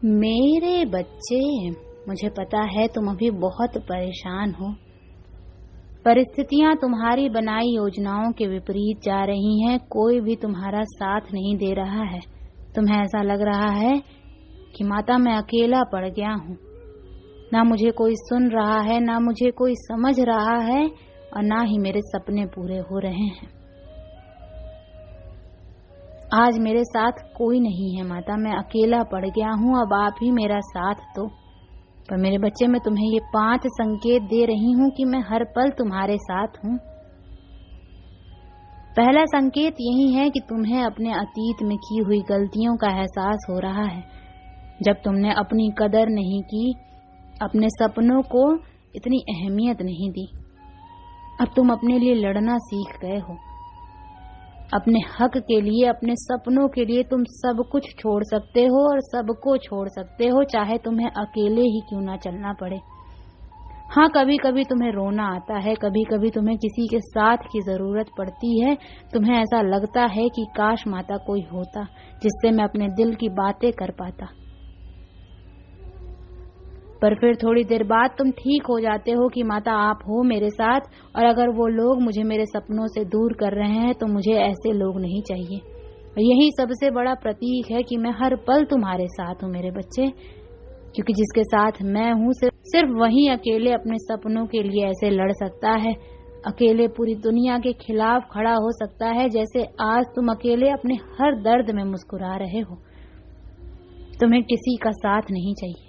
मेरे बच्चे, मुझे पता है तुम अभी बहुत परेशान हो। परिस्थितियां तुम्हारी बनाई योजनाओं के विपरीत जा रही हैं। कोई भी तुम्हारा साथ नहीं दे रहा है। तुम्हें ऐसा लग रहा है कि माता मैं अकेला पड़ गया हूँ। ना मुझे कोई सुन रहा है, ना मुझे कोई समझ रहा है, और ना ही मेरे सपने पूरे हो रहे हैं। आज मेरे साथ कोई नहीं है माता, मैं अकेला पड़ गया हूँ। अब आप ही मेरा साथ दो। पर मेरे बच्चे, मैं तुम्हें ये 5 संकेत दे रही हूँ कि मैं हर पल तुम्हारे साथ हूँ। पहला संकेत यही है कि तुम्हें अपने अतीत में की हुई गलतियों का एहसास हो रहा है। जब तुमने अपनी कदर नहीं की, अपने सपनों को इतनी अहमियत नहीं दी। अब तुम अपने लिए लड़ना सीख गए हो। अपने हक के लिए, अपने सपनों के लिए तुम सब कुछ छोड़ सकते हो और सबको छोड़ सकते हो, चाहे तुम्हें अकेले ही क्यों ना चलना पड़े। हाँ, कभी कभी तुम्हें रोना आता है, कभी कभी तुम्हें किसी के साथ की जरूरत पड़ती है। तुम्हें ऐसा लगता है कि काश माता कोई होता जिससे मैं अपने दिल की बातें कर पाता। पर फिर थोड़ी देर बाद तुम ठीक हो जाते हो कि माता आप हो मेरे साथ, और अगर वो लोग मुझे मेरे सपनों से दूर कर रहे हैं तो मुझे ऐसे लोग नहीं चाहिए। और यही सबसे बड़ा प्रतीक है कि मैं हर पल तुम्हारे साथ हूँ मेरे बच्चे, क्योंकि जिसके साथ मैं हूँ सिर्फ वही अकेले अपने सपनों के लिए ऐसे लड़ सकता है, अकेले पूरी दुनिया के खिलाफ खड़ा हो सकता है, जैसे आज तुम अकेले अपने हर दर्द में मुस्कुरा रहे हो। तुम्हें किसी का साथ नहीं चाहिए,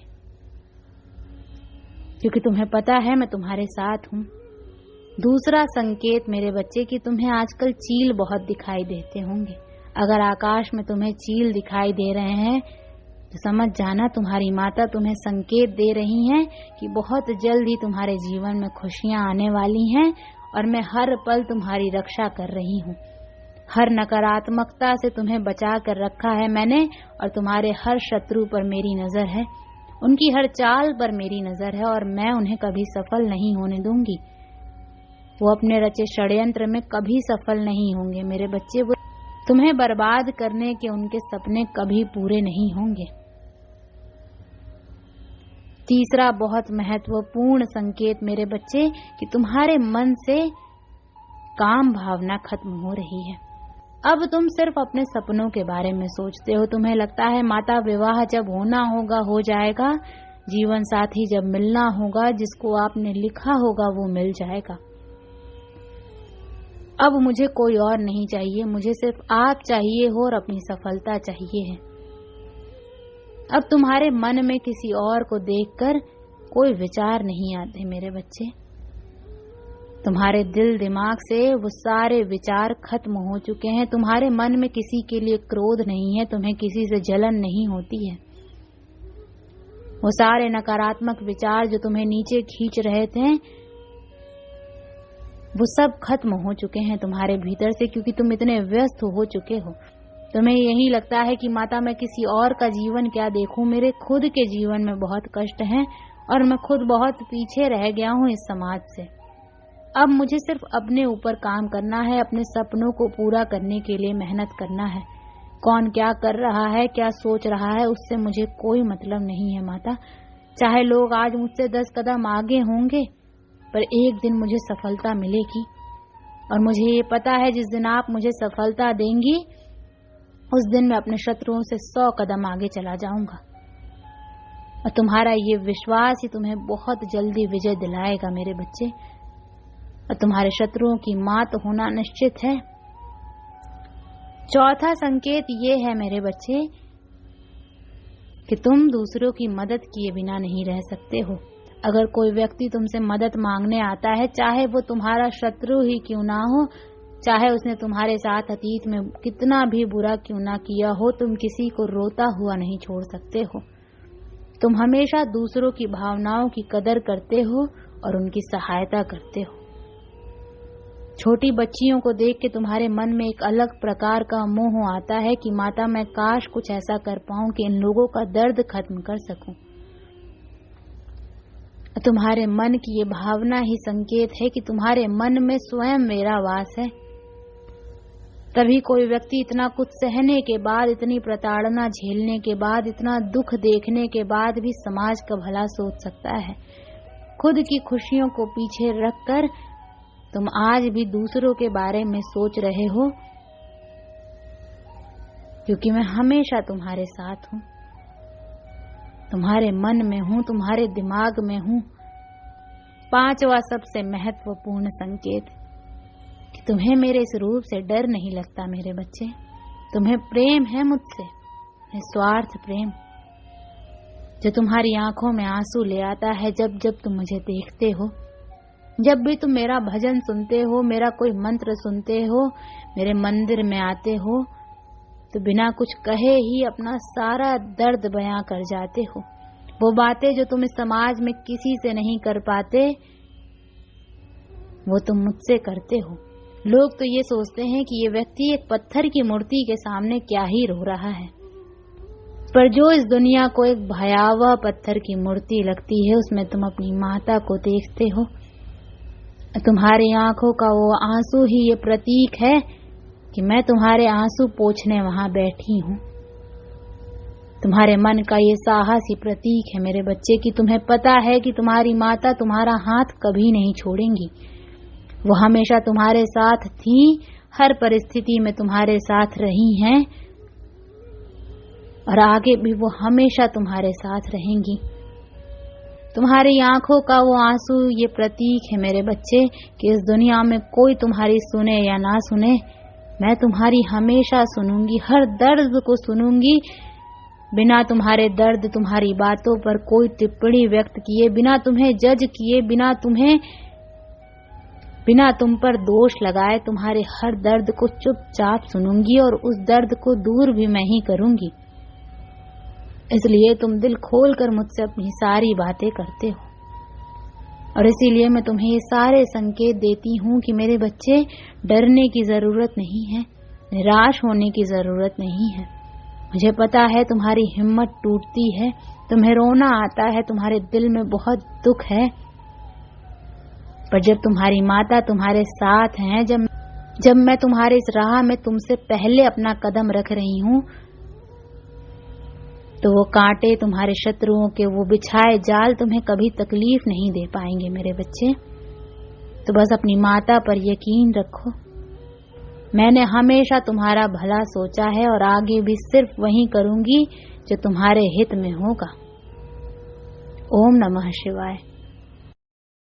क्योंकि तुम्हें पता है मैं तुम्हारे साथ हूँ। दूसरा संकेत मेरे बच्चे कि तुम्हें आजकल चील बहुत दिखाई देते होंगे। अगर आकाश में तुम्हें चील दिखाई दे रहे हैं तो समझ जाना तुम्हारी माता तुम्हें संकेत दे रही हैं कि बहुत जल्द ही तुम्हारे जीवन में खुशियां आने वाली हैं, और मैं हर पल तुम्हारी रक्षा कर रही हूँ। हर नकारात्मकता से तुम्हें बचा कर रखा है मैंने, और तुम्हारे हर शत्रु पर मेरी नजर है। उनकी हर चाल पर मेरी नजर है, और मैं उन्हें कभी सफल नहीं होने दूंगी। वो अपने रचे षड्यंत्र में कभी सफल नहीं होंगे मेरे बच्चे। वो तुम्हें बर्बाद करने के उनके सपने कभी पूरे नहीं होंगे। तीसरा बहुत महत्वपूर्ण संकेत मेरे बच्चे कि तुम्हारे मन से काम भावना खत्म हो रही है। अब तुम सिर्फ अपने सपनों के बारे में सोचते हो। तुम्हें लगता है माता विवाह जब होना होगा हो जाएगा, जीवन साथी जब मिलना होगा, जिसको आपने लिखा होगा वो मिल जाएगा। अब मुझे कोई और नहीं चाहिए, मुझे सिर्फ आप चाहिए हो और अपनी सफलता चाहिए है। अब तुम्हारे मन में किसी और को देखकर कोई विचार नहीं आते मेरे बच्चे। तुम्हारे दिल दिमाग से वो सारे विचार खत्म हो चुके हैं। तुम्हारे मन में किसी के लिए क्रोध नहीं है, तुम्हें किसी से जलन नहीं होती है। वो सारे नकारात्मक विचार जो तुम्हें नीचे खींच रहे थे, वो सब खत्म हो चुके हैं तुम्हारे भीतर से, क्योंकि तुम इतने व्यस्त हो चुके हो। तुम्हें यही लगता है कि माता मैं किसी और का जीवन क्या देखूं, मेरे खुद के जीवन में बहुत कष्ट हैं और मैं खुद बहुत पीछे रह गया हूं इस समाज से। अब मुझे सिर्फ अपने ऊपर काम करना है, अपने सपनों को पूरा करने के लिए मेहनत करना है। कौन क्या कर रहा है, क्या सोच रहा है, उससे मुझे कोई मतलब नहीं है माता। चाहे लोग आज मुझसे 10 कदम आगे होंगे, पर एक दिन मुझे सफलता मिलेगी, और मुझे ये पता है जिस दिन आप मुझे सफलता देंगी उस दिन मैं अपने शत्रुओं से 100 कदम आगे चला जाऊंगा। और तुम्हारा ये विश्वास ही तुम्हें बहुत जल्दी विजय दिलाएगा मेरे बच्चे, और तुम्हारे शत्रुओं की मात होना निश्चित है। चौथा संकेत ये है मेरे बच्चे कि तुम दूसरों की मदद किए बिना नहीं रह सकते हो। अगर कोई व्यक्ति तुमसे मदद मांगने आता है, चाहे वो तुम्हारा शत्रु ही क्यों ना हो, चाहे उसने तुम्हारे साथ अतीत में कितना भी बुरा क्यों ना किया हो, तुम किसी को रोता हुआ नहीं छोड़ सकते हो। तुम हमेशा दूसरों की भावनाओं की कदर करते हो और उनकी सहायता करते हो। छोटी बच्चियों को देख के तुम्हारे मन में एक अलग प्रकार का मोह आता है कि माता मैं काश कुछ ऐसा कर पाऊं कि इन लोगों का दर्द खत्म कर सकूं। तुम्हारे मन की ये भावना ही संकेत है कि तुम्हारे मन में स्वयं मेरा वास है। तभी कोई व्यक्ति इतना कुछ सहने के बाद, इतनी प्रताड़ना झेलने के बाद, इतना दुख देखने के बाद भी समाज का भला सोच सकता है। खुद की खुशियों को पीछे रखकर तुम आज भी दूसरों के बारे में सोच रहे हो, क्योंकि मैं हमेशा तुम्हारे साथ हूं, तुम्हारे मन में हूं, तुम्हारे दिमाग में हूं। पांचवा सबसे महत्वपूर्ण संकेत कि तुम्हें मेरे इस रूप से डर नहीं लगता मेरे बच्चे। तुम्हें प्रेम है मुझसे, निस्वार्थ प्रेम, जो तुम्हारी आंखों में आंसू ले आता है जब जब तुम मुझे देखते हो। जब भी तुम मेरा भजन सुनते हो, मेरा कोई मंत्र सुनते हो, मेरे मंदिर में आते हो, तो बिना कुछ कहे ही अपना सारा दर्द बयां कर जाते हो। वो बातें जो तुम इस समाज में किसी से नहीं कर पाते, वो तुम मुझसे करते हो। लोग तो ये सोचते हैं कि ये व्यक्ति एक पत्थर की मूर्ति के सामने क्या ही रो रहा है, पर जो इस दुनिया को एक भयावह पत्थर की मूर्ति लगती है, उसमें तुम अपनी माता को देखते हो। तुम्हारी आंखों का वो आंसू ही ये प्रतीक है कि मैं तुम्हारे आंसू पोंछने वहां बैठी हूं। तुम्हारे मन का ये साहस ही प्रतीक है मेरे बच्चे कि तुम्हें पता है कि तुम्हारी माता तुम्हारा हाथ कभी नहीं छोड़ेंगी। वो हमेशा तुम्हारे साथ थी, हर परिस्थिति में तुम्हारे साथ रही हैं और आगे भी वो हमेशा तुम्हारे साथ रहेंगी। तुम्हारी आंखों का वो आंसू ये प्रतीक है मेरे बच्चे कि इस दुनिया में कोई तुम्हारी सुने या ना सुने, मैं तुम्हारी हमेशा सुनूंगी, हर दर्द को सुनूंगी, बिना तुम्हारे दर्द, तुम्हारी बातों पर कोई टिप्पणी व्यक्त किए, बिना तुम्हें जज किए, बिना तुम पर दोष लगाए, तुम्हारे हर दर्द को चुपचाप सुनूंगी और उस दर्द को दूर भी मैं ही करूंगी। इसलिए तुम दिल खोलकर मुझसे अपनी सारी बातें करते हो और इसीलिए मैं तुम्हें ये सारे संकेत देती हूँ कि मेरे बच्चे, डरने की जरूरत नहीं है, निराश होने की जरूरत नहीं है। मुझे पता है तुम्हारी हिम्मत टूटती है, तुम्हें रोना आता है, तुम्हारे दिल में बहुत दुख है, पर जब तुम्हारी माता तुम्हारे साथ हैं, जब मैं तुम्हारे इस राह में तुमसे पहले अपना कदम रख रही हूँ, तो वो कांटे, तुम्हारे शत्रुओं के वो बिछाए जाल तुम्हें कभी तकलीफ नहीं दे पाएंगे मेरे बच्चे। तो बस अपनी माता पर यकीन रखो। मैंने हमेशा तुम्हारा भला सोचा है और आगे भी सिर्फ वही करूंगी जो तुम्हारे हित में होगा। ओम नमः शिवाय।